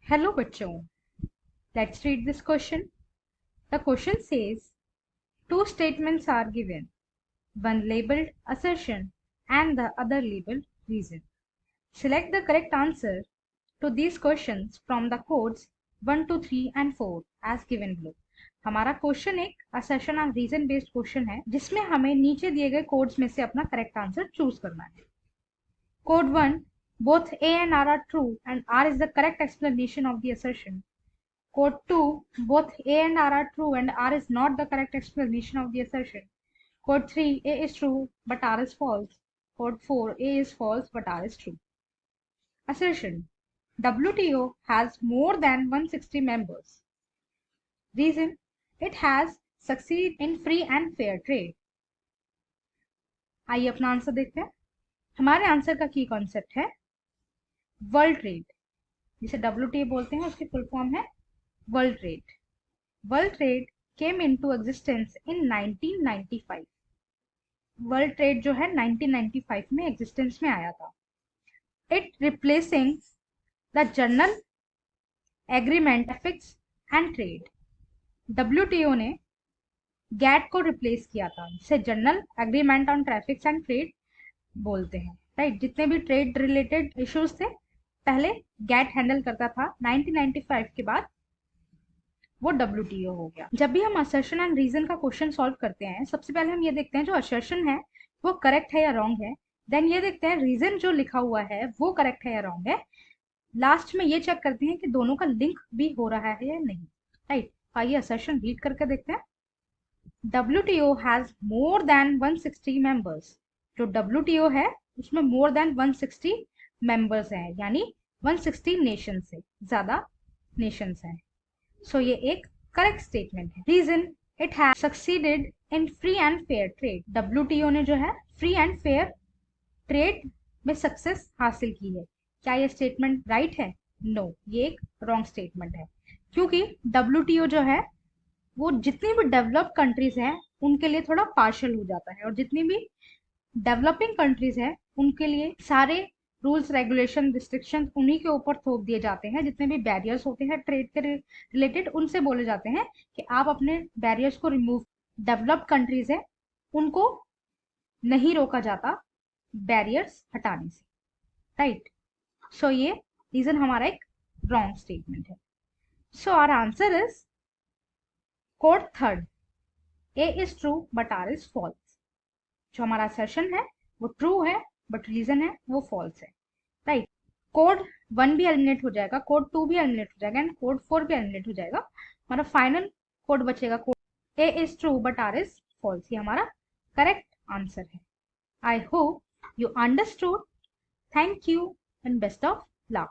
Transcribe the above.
Hello बच्चों, let's read this question. The question says, two statements are given, one labeled assertion and the other labeled reason. Select the correct answer to these questions from the codes 1, 2, 3 and 4 as given below. हमारा question एक assertion और reason based question है जिसमें हमें नीचे दिए गए codes में से अपना करेक्ट आंसर चूज करना है. Code 1, both A and R are true and R is the correct explanation of the assertion. Code 2, both A and R are true and R is not the correct explanation of the assertion. Code 3, A is true but R is false. Code 4, A is false but R is true. Assertion: WTO has more than 160 members. Reason: it has succeeded in free and fair trade. आइए अपना answer देखते हैं. हमारे answer का की concept है world trade, जिसे WTO बोलते हैं. उसकी फुल फॉर्म है world trade. World trade came into existence in 1995. World trade जो है 1995 में एग्जिस्टेंस में आया था. It replacing the general agreement traffics and trade. WTO ने गैट को रिप्लेस किया था, जिसे general agreement on traffics and trade बोलते हैं. राइट, जितने भी ट्रेड रिलेटेड इश्यूज थे पहले गैट हैंडल करता था. 1995 के बाद वो WTO हो गया. जब भी हम असर्शन एंड रीजन का क्वेश्चन सॉल्व करते हैं, सबसे पहले हम ये देखते हैं जो असर्शन है वो करेक्ट है या रॉन्ग है. देन ये देखते हैं रीजन जो लिखा हुआ है वो करेक्ट है या रॉन्ग है. लास्ट में ये चेक करते हैं कि दोनों का लिंक भी हो रहा है या नहीं. राइट, आइए असर्शन रीड करके देखते हैं. WTO has more than 160 members. जो WTO है उसमें मोर देन 160 मेंबर्स हैं, यानी 160 नेशन से ज्यादा नेशंस हैं. सो ये एक करेक्ट स्टेटमेंट है. Reason: it has succeeded in free and fair trade. WTO ने जो है फ्री एंड फेयर ट्रेड में सक्सेस हासिल की है. क्या ये स्टेटमेंट राइट है? नो, ये एक रॉन्ग स्टेटमेंट है, क्योंकि WTO जो है वो जितनी भी डेवलप्ड कंट्रीज हैं उनके लिए थोड़ा पार्शल हो जाता है, और जितनी भी डेवलपिंग कंट्रीज हैं उनके लिए सारे रूल्स रेगुलेशन रिस्ट्रिक्शन उन्हीं के ऊपर थोप दिए जाते हैं. जितने भी बैरियर्स होते हैं ट्रेड के रिलेटेड उनसे बोले जाते हैं कि आप अपने बैरियर्स को रिमूव. डेवलप्ड कंट्रीज है उनको नहीं रोका जाता बैरियर्स हटाने से. राइट, सो ये रीजन हमारा एक रॉन्ग स्टेटमेंट है. So our answer is code third, A is true but R is false. जो हमारा असर्शन है वो ट्रू है बट रीजन है वो फॉल्स है. राइट, कोड 1 भी एलिमिनेट हो जाएगा, कोड 2 भी एलिमिनेट हो जाएगा एंड कोड 4 भी एलिमिनेट हो जाएगा. हमारा फाइनल कोड बचेगा code A is true but R is false. ये हमारा करेक्ट आंसर है. I hope you understood. Thank you and best of luck.